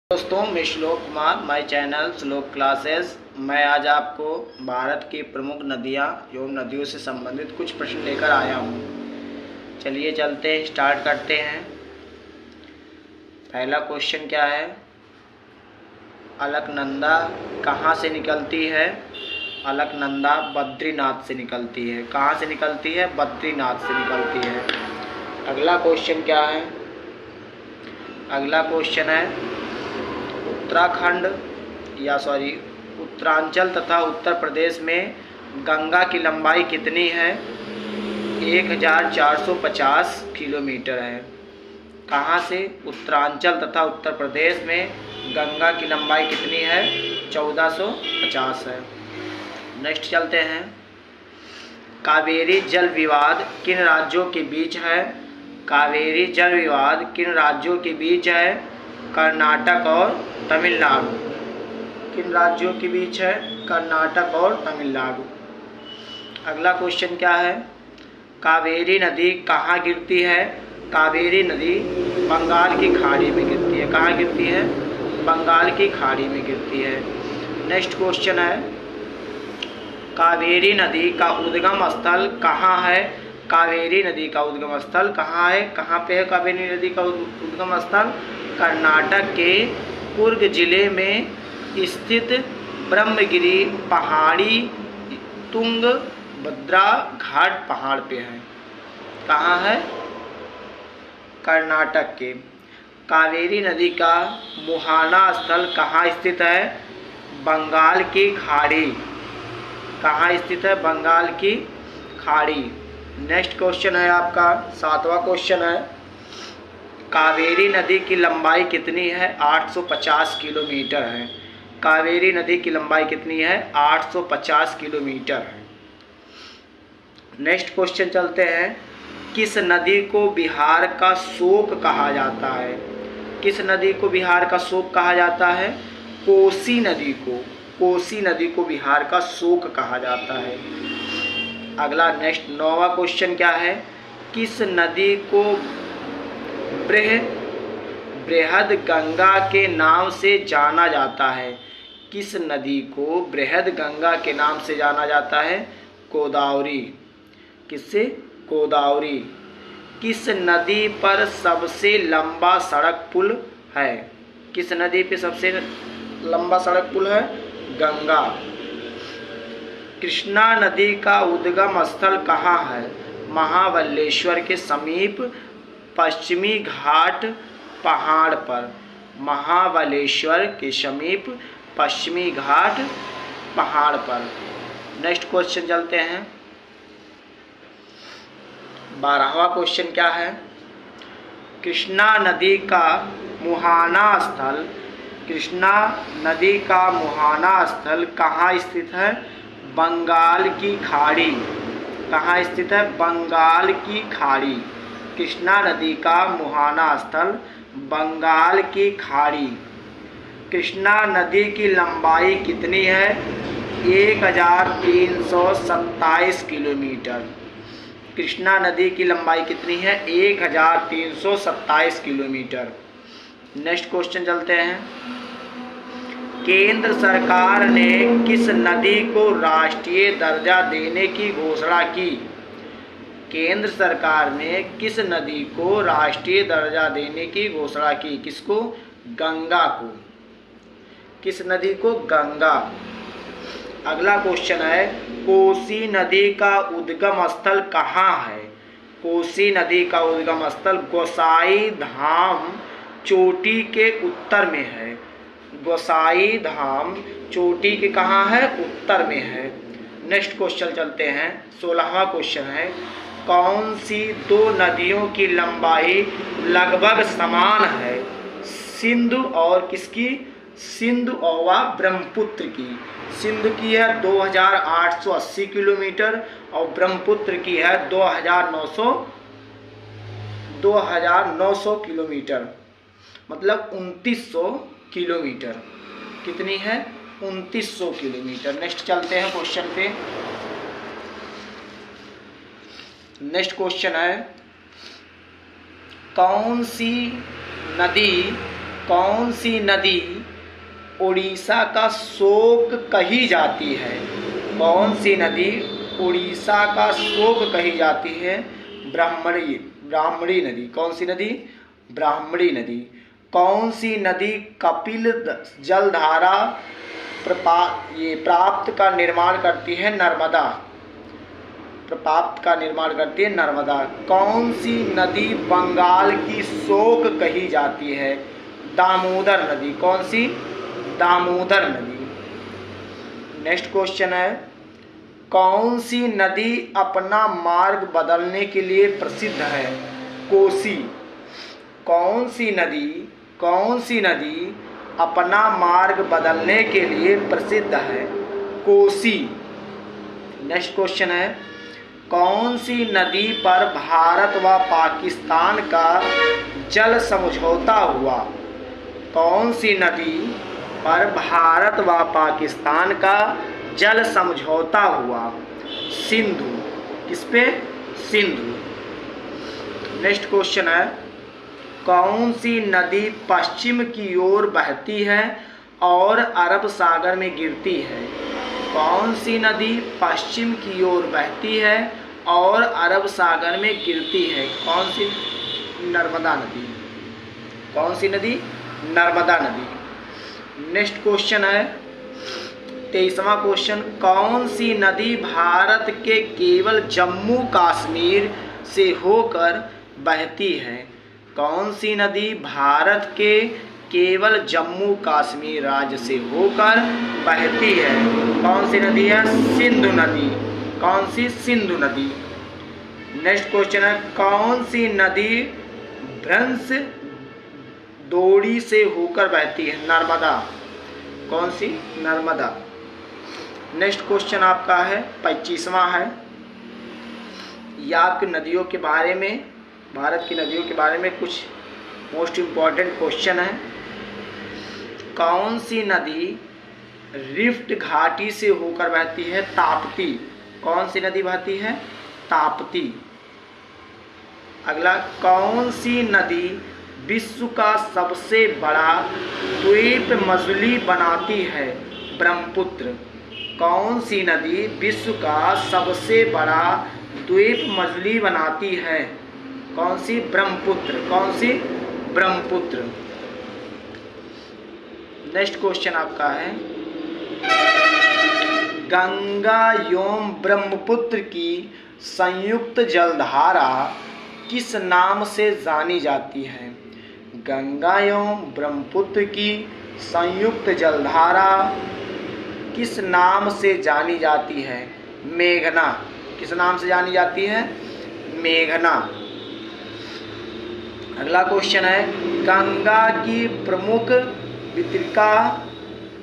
दोस्तों, मैं श्लोक कुमार, माय चैनल श्लोक क्लासेस। मैं आज आपको भारत की प्रमुख नदियाँ एवं नदियों से संबंधित कुछ प्रश्न लेकर आया हूँ। चलिए चलते हैं, स्टार्ट करते हैं। पहला क्वेश्चन क्या है? अलकनंदा कहाँ से निकलती है? अलकनंदा बद्रीनाथ से निकलती है। कहाँ से निकलती है? बद्रीनाथ से निकलती है। अगला क्वेश्चन क्या है? अगला क्वेश्चन है उत्तरांचल तथा उत्तर प्रदेश में गंगा की लंबाई कितनी है? 1450 किलोमीटर है। कहाँ से? उत्तरांचल तथा उत्तर प्रदेश में गंगा की लंबाई कितनी है? 1450 है। नेक्स्ट चलते हैं। कावेरी जल विवाद किन राज्यों के बीच है? कावेरी जल विवाद किन राज्यों के बीच है? कर्नाटक और तमिलनाडु। किन राज्यों के बीच है? कर्नाटक और तमिलनाडु। अगला क्वेश्चन क्या है? कावेरी नदी कहाँ गिरती है? कावेरी नदी बंगाल की खाड़ी में गिरती है। कहाँ गिरती है? बंगाल की खाड़ी में गिरती है। नेक्स्ट क्वेश्चन है कावेरी नदी का उद्गम स्थल कहाँ है? कावेरी नदी का उद्गम स्थल कहाँ है? कहाँ पे है कावेरी नदी का उद्गम स्थल? कर्नाटक के कुर्ग जिले में स्थित ब्रह्मगिरी पहाड़ी तुंगभद्रा घाट पहाड़ पे है। कहाँ है? कर्नाटक के। कावेरी नदी का मुहाना स्थल कहाँ स्थित है? बंगाल की खाड़ी। कहाँ स्थित है? बंगाल की खाड़ी। नेक्स्ट क्वेश्चन है आपका 7वां क्वेश्चन है कावेरी नदी की लंबाई कितनी है? 850 किलोमीटर है। कावेरी नदी की लंबाई कितनी है? 850 किलोमीटर है। नेक्स्ट क्वेश्चन चलते हैं। किस नदी को बिहार का शोक कहा जाता है? किस नदी को बिहार का शोक कहा जाता है? कोसी नदी को। कोसी नदी को बिहार का शोक कहा जाता है। अगला नेक्स्ट 9वां क्वेश्चन क्या है? किस नदी को बृहद गंगा के नाम से जाना जाता है? किस नदी को बृहद गंगा के नाम से जाना जाता है? गोदावरी। किससे? गोदावरी। किस नदी पर सबसे लंबा सड़क पुल है? किस नदी पे सबसे लंबा सड़क पुल है? गंगा। कृष्णा नदी का उद्गम स्थल कहाँ है? महाबलेश्वर के समीप पश्चिमी घाट पहाड़ पर। महाबलेश्वर के समीप पश्चिमी घाट पहाड़ पर। नेक्स्ट क्वेश्चन चलते हैं। 12वां क्वेश्चन क्या है? कृष्णा नदी का मुहाना स्थल। कृष्णा नदी का मुहाना स्थल कहाँ स्थित है? बंगाल की खाड़ी। कहाँ स्थित है? बंगाल की खाड़ी। कृष्णा नदी का मुहाना स्थल बंगाल की खाड़ी। कृष्णा नदी की लंबाई कितनी है? 1327 किलोमीटर। कृष्णा नदी की लंबाई कितनी है? 1327 किलोमीटर। नेक्स्ट क्वेश्चन चलते हैं। केंद्र सरकार ने किस नदी को राष्ट्रीय दर्जा देने की घोषणा की? केंद्र सरकार ने किस नदी को राष्ट्रीय दर्जा देने की घोषणा की? किसको? गंगा को। किस नदी को? गंगा। अगला क्वेश्चन है कोसी नदी का उद्गम स्थल कहाँ है? कोसी नदी का उद्गम स्थल गोसाई धाम चोटी के उत्तर में है। गोसाई धाम चोटी के कहाँ है? उत्तर में है। नेक्स्ट क्वेश्चन चलते हैं। 16वां क्वेश्चन है कौन सी दो नदियों की लंबाई लगभग समान है? सिंधु और किसकी? सिंधु और ब्रह्मपुत्र की। सिंधु की है 2880 किलोमीटर और ब्रह्मपुत्र की है 2900 किलोमीटर, मतलब 2900 किलोमीटर। कितनी है? 2900 किलोमीटर। नेक्स्ट चलते हैं क्वेश्चन पे। नेक्स्ट क्वेश्चन है कौन सी नदी कौन सी नदी उड़ीसा का शोक कही जाती है? कौन सी नदी उड़ीसा का शोक कही जाती है? ब्राह्मणी नदी। कौन सी नदी? ब्राह्मणी नदी। कौन सी नदी कपिल जलधारा प्राप्त का निर्माण करती है? नर्मदा। प्राप्त का निर्माण करती है नर्मदा। कौन सी नदी बंगाल की शोक कही जाती है? दामोदर नदी। कौन सी? दामोदर नदी। नेक्स्ट क्वेश्चन है, कौन सी नदी अपना मार्ग बदलने के लिए प्रसिद्ध है? कोसी। कौन सी नदी अपना मार्ग बदलने के लिए प्रसिद्ध है? कोसी। नेक्स्ट क्वेश्चन है, कौन सी नदी पर भारत व पाकिस्तान का जल समझौता हुआ? कौन सी नदी पर भारत व पाकिस्तान का जल समझौता हुआ? सिंधु। किस पे? सिंधु। नेक्स्ट क्वेश्चन है, कौन सी नदी पश्चिम की ओर बहती है और अरब सागर में गिरती है? कौन सी नदी पश्चिम की ओर बहती है और अरब सागर में गिरती है? कौन सी? नर्मदा नदी। कौन सी नदी? नर्मदा नदी। नेक्स्ट क्वेश्चन है 23वां क्वेश्चन, कौन सी नदी भारत के केवल जम्मू कश्मीर से होकर बहती है? कौन सी नदी भारत के केवल जम्मू कश्मीर राज्य से होकर बहती है? कौन सी नदी है? सिंधु नदी। कौन सी? सिंधु नदी। नेक्स्ट क्वेश्चन है, कौन सी नदी भ्रंश डोरी से होकर बहती है? नर्मदा। कौन सी? नर्मदा। नेक्स्ट क्वेश्चन आपका है 25वां है, यह आपकी नदियों के बारे में, भारत की नदियों के बारे में कुछ मोस्ट इम्पॉर्टेंट क्वेश्चन है। कौन सी नदी रिफ्ट घाटी से होकर बहती है? ताप्ती। कौन सी नदी बहती है? ताप्ती। अगला, कौन सी नदी विश्व का सबसे बड़ा द्वीप मछली बनाती है? ब्रह्मपुत्र। कौन सी नदी विश्व का सबसे बड़ा द्वीप मछली बनाती है? कौन सी? ब्रह्मपुत्र। कौन सी? ब्रह्मपुत्र। नेक्स्ट क्वेश्चन आपका है, गंगा एवं ब्रह्मपुत्र की संयुक्त जलधारा किस नाम से जानी जाती है? गंगा एवं ब्रह्मपुत्र की संयुक्त जलधारा किस नाम से जानी जाती है? मेघना। किस नाम से जानी जाती है? मेघना। अगला क्वेश्चन है, गंगा की प्रमुख वितरिका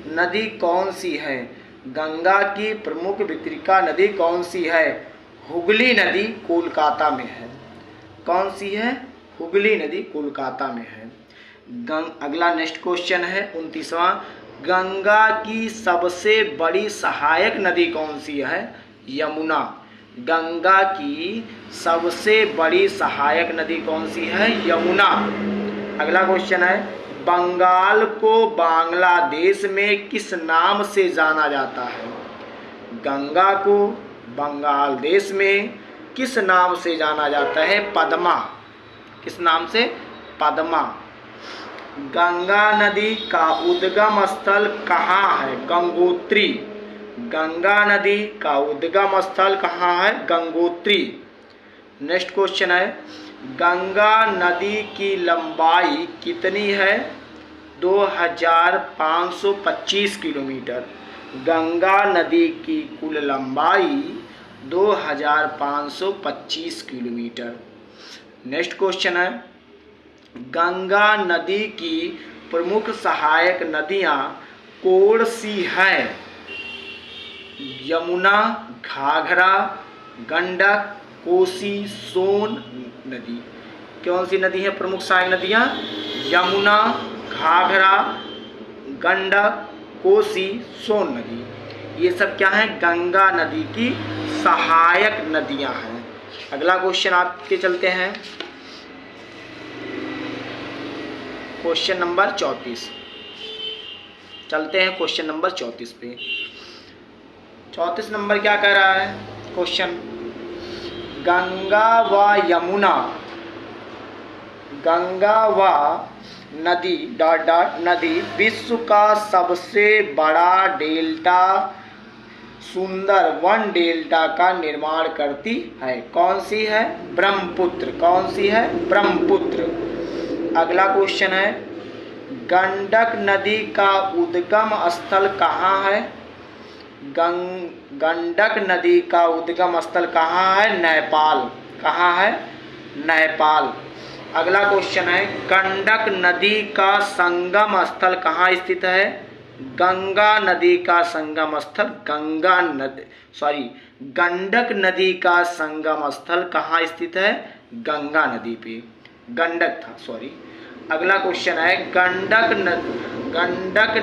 नदी कौन सी है? गंगा की प्रमुख वितरिका नदी कौन सी है? हुगली नदी कोलकाता में है। कौन सी है? हुगली नदी कोलकाता में है। अगला नेक्स्ट क्वेश्चन है 29वां, गंगा की सबसे बड़ी सहायक नदी कौन सी है? यमुना। गंगा की सबसे बड़ी सहायक नदी कौन सी है? यमुना। अगला क्वेश्चन है, बंगाल को बांग्लादेश में किस नाम से जाना जाता है? गंगा को बांग्लादेश में किस नाम से जाना जाता है? पद्मा। किस नाम से? पद्मा। गंगा नदी का उद्गम स्थल कहाँ है? गंगोत्री। गंगा नदी का उद्गम स्थल कहाँ है? गंगोत्री। नेक्स्ट क्वेश्चन है, गंगा नदी की लंबाई कितनी है? 2525 किलोमीटर। गंगा नदी की कुल लंबाई 2525 किलोमीटर। नेक्स्ट क्वेश्चन है, गंगा नदी की प्रमुख सहायक नदियाँ कौन सी हैं? यमुना, घाघरा, गंडक, कोसी, सोन नदी। कौन सी नदी है प्रमुख सहायक नदियाँ? यमुना, घाघरा, गंडक, कोसी, सोन नदी। ये सब क्या है? गंगा नदी की सहायक नदियाँ हैं। अगला क्वेश्चन आपके चलते हैं, क्वेश्चन नंबर 34। चलते हैं क्वेश्चन नंबर 34 पे। 34 नंबर क्या कह रहा है क्वेश्चन, गंगा व यमुना, गंगा व नदी डॉट डॉट नदी विश्व का सबसे बड़ा डेल्टा सुंदर वन डेल्टा का निर्माण करती है। कौन सी है? ब्रह्मपुत्र। कौन सी है? ब्रह्मपुत्र। अगला क्वेश्चन है, गंडक नदी का उद्गम स्थल कहाँ है? गंडक नदी का उद्गम स्थल कहाँ है? नेपाल। कहाँ है? नेपाल। अगला क्वेश्चन है, गंडक नदी का संगम स्थल कहाँ स्थित है? गंगा नदी का संगम स्थल गंडक नदी का संगम स्थल कहाँ स्थित है? गंगा नदी पे, गंडक था सॉरी। अगला क्वेश्चन है, गंडक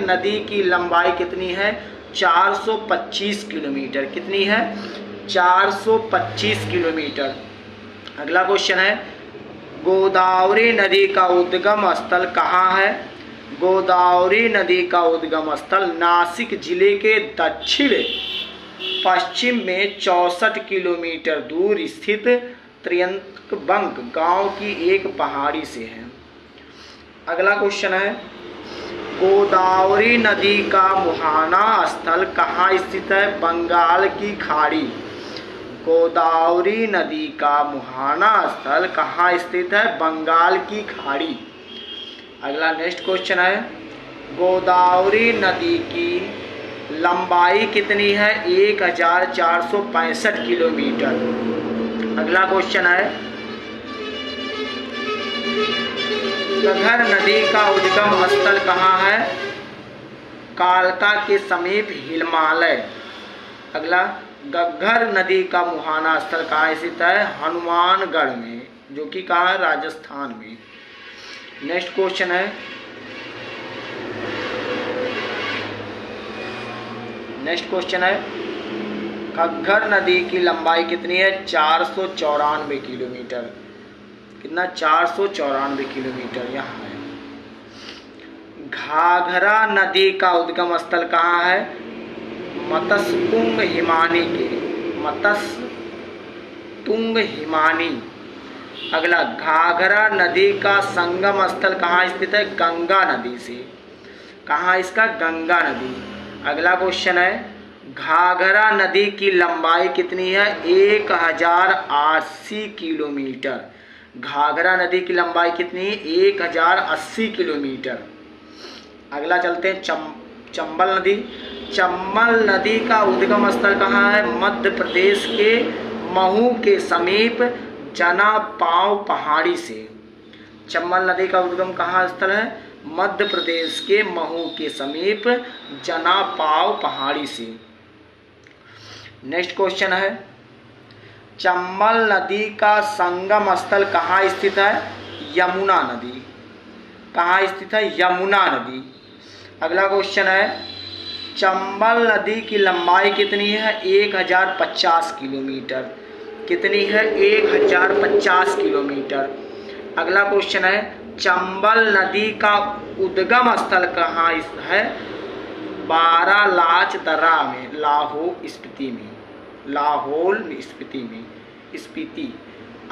नदी की लंबाई कितनी है? 425 किलोमीटर। कितनी है? 425 किलोमीटर। अगला क्वेश्चन है, गोदावरी नदी का उद्गम स्थल कहाँ है? गोदावरी नदी का उद्गम स्थल नासिक जिले के दक्षिण पश्चिम में 64 किलोमीटर दूर स्थित त्रियंकबंक गांव की एक पहाड़ी से है। अगला क्वेश्चन है, गोदावरी नदी का मुहाना स्थल कहाँ स्थित है? बंगाल की खाड़ी। गोदावरी नदी का मुहाना स्थल कहाँ स्थित है? बंगाल की खाड़ी। अगला नेक्स्ट क्वेश्चन है, गोदावरी नदी की लंबाई कितनी है? 1465 किलोमीटर। अगला क्वेश्चन है, घग्गर नदी का उद्गम स्थल कहाँ है? कालका के समीप हिमालय। अगला, घग्गर नदी का मुहाना स्थल कहाँ स्थित है? हनुमानगढ़ में, जो कि कहाँ है? राजस्थान में। नेक्स्ट क्वेश्चन है, घग्गर नदी की लंबाई कितनी है? 494 किलोमीटर। कितना? 494 किलोमीटर यहाँ है। घाघरा नदी का उद्गम स्थल कहाँ है? मतस्तुंग हिमानी। अगला, घाघरा नदी का संगम स्थल कहाँ स्थित है? गंगा नदी से। कहाँ इसका? गंगा नदी। अगला क्वेश्चन है, घाघरा नदी की लंबाई कितनी है? 1080 किलोमीटर। घाघरा नदी की लंबाई कितनी है? 1080 किलोमीटर। अगला चलते हैं, चंबल नदी। चंबल नदी का उद्गम स्थल कहाँ है? मध्य प्रदेश के महू के समीप जनापाव पहाड़ी से। चंबल नदी का उद्गम कहाँ स्थल है? मध्य प्रदेश के महू के समीप जनापाव पहाड़ी से। नेक्स्ट क्वेश्चन है, चंबल नदी का संगम स्थल कहाँ स्थित है? यमुना नदी। कहाँ स्थित है? यमुना नदी। अगला क्वेश्चन है, चंबल नदी की लंबाई कितनी है? 1050 किलोमीटर। कितनी है? 1050 किलोमीटर। अगला क्वेश्चन है, चंबल नदी का उद्गम स्थल कहाँ है? बारालाच दर्रा में, लाहौल स्पीति में, स्पीति।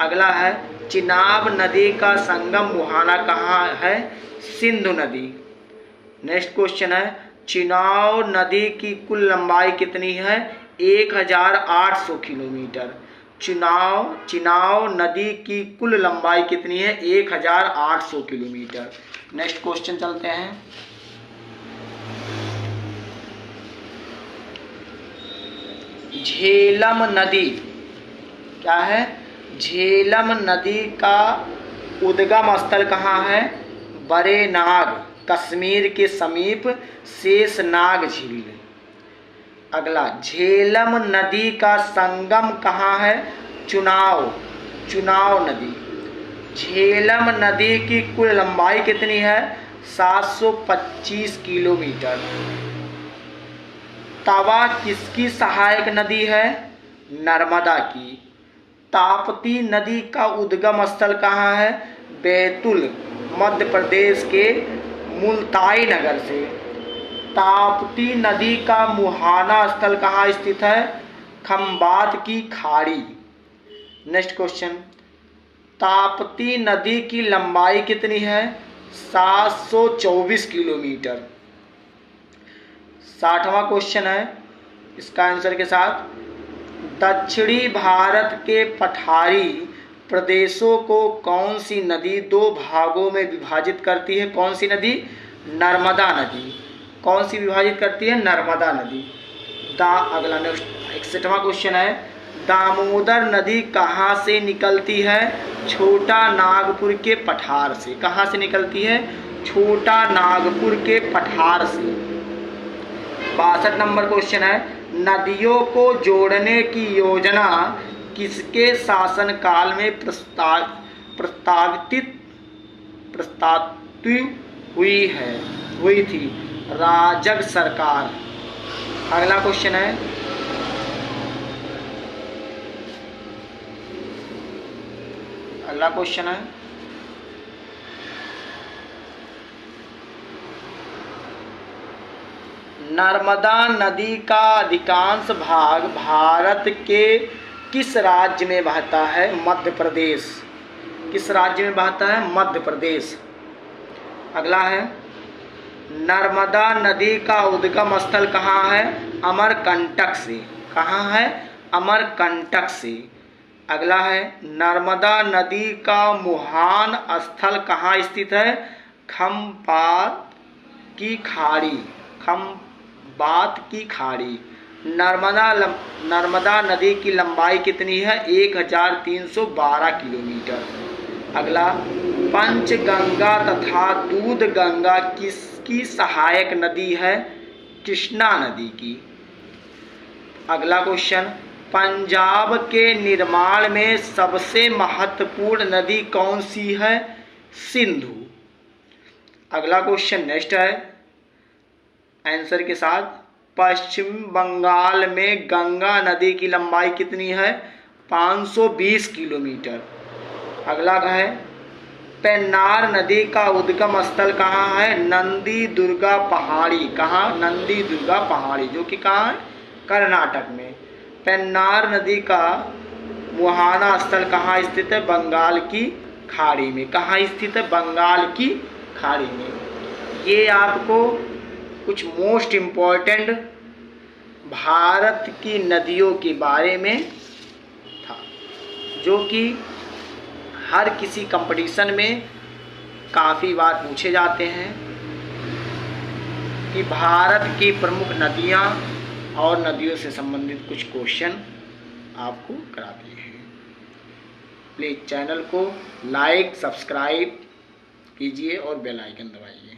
अगला है, चिनाब नदी का संगम मुहाना कहाँ है? सिंधु नदी। नेक्स्ट क्वेश्चन है, चिनाब नदी की कुल लंबाई कितनी है? 1800 किलोमीटर। चिनाब नदी की कुल लंबाई कितनी है? 1800 किलोमीटर। नेक्स्ट क्वेश्चन चलते हैं, झेलम नदी क्या है? झेलम नदी का उद्गम स्थल कहाँ है? बड़े नाग, कश्मीर के समीप शेषनाग झील। अगला, झेलम नदी का संगम कहाँ है? चुनाव नदी। झेलम नदी की कुल लंबाई कितनी है? 725 किलोमीटर। तवा किसकी सहायक नदी है? नर्मदा की। ताप्ती नदी का उद्गम स्थल कहाँ है? बैतूल मध्य प्रदेश के मुल्ताई नगर से। ताप्ती नदी का मुहाना स्थल कहाँ स्थित है? खंबात की खाड़ी। नेक्स्ट क्वेश्चन, ताप्ती नदी की लंबाई कितनी है? 724 किलोमीटर। 60वां क्वेश्चन है इसका आंसर के साथ, दक्षिणी भारत के पठारी प्रदेशों को कौन सी नदी दो भागों में विभाजित करती है? कौन सी नदी? नर्मदा नदी। कौन सी विभाजित करती है? नर्मदा नदी। अगला नेक्स्ट 61वां क्वेश्चन है, दामोदर नदी कहाँ से निकलती है? छोटा नागपुर के पठार से। कहाँ से निकलती है? छोटा नागपुर के पठार से। 62 नंबर क्वेश्चन है, नदियों को जोड़ने की योजना किसके शासनकाल में प्रस्तावित हुई थी? राजग सरकार। अगला क्वेश्चन है, नर्मदा नदी का अधिकांश भाग भारत के किस राज्य में बहता है? मध्य प्रदेश। किस राज्य में बहता है? मध्य प्रदेश। अगला है, नर्मदा नदी का उद्गम स्थल कहाँ है? अमरकंटक से। कहाँ है? अमरकंटक से। अगला है, नर्मदा नदी का मुहान स्थल कहाँ स्थित है? खंबात की खाड़ी। खंबात की खाड़ी। नर्मदा नदी की लंबाई कितनी है? 1312 किलोमीटर। अगला, पंचगंगा तथा दूध गंगा किसकी सहायक नदी है? कृष्णा नदी की। अगला क्वेश्चन, पंजाब के निर्माण में सबसे महत्वपूर्ण नदी कौन सी है? सिंधु। अगला क्वेश्चन नेक्स्ट है आंसर के साथ, पश्चिम बंगाल में गंगा नदी की लंबाई कितनी है? 520 किलोमीटर। अगला है, पेन्नार नदी का उद्गम स्थल कहाँ है? नंदी दुर्गा पहाड़ी। कहाँ? नंदी दुर्गा पहाड़ी, जो कि कहाँ है? कर्नाटक में। पेन्नार नदी का मुहाना स्थल कहाँ स्थित है? बंगाल की खाड़ी में। कहाँ स्थित है? बंगाल की खाड़ी में। ये आपको कुछ मोस्ट इम्पॉर्टेंट भारत की नदियों के बारे में था, जो कि हर किसी कंपटीशन में काफ़ी बार पूछे जाते हैं कि भारत की प्रमुख नदियाँ और नदियों से संबंधित कुछ क्वेश्चन आपको करा दिए हैं। प्लीज़ चैनल को लाइक सब्सक्राइब कीजिए और बेल आइकन दबाइए।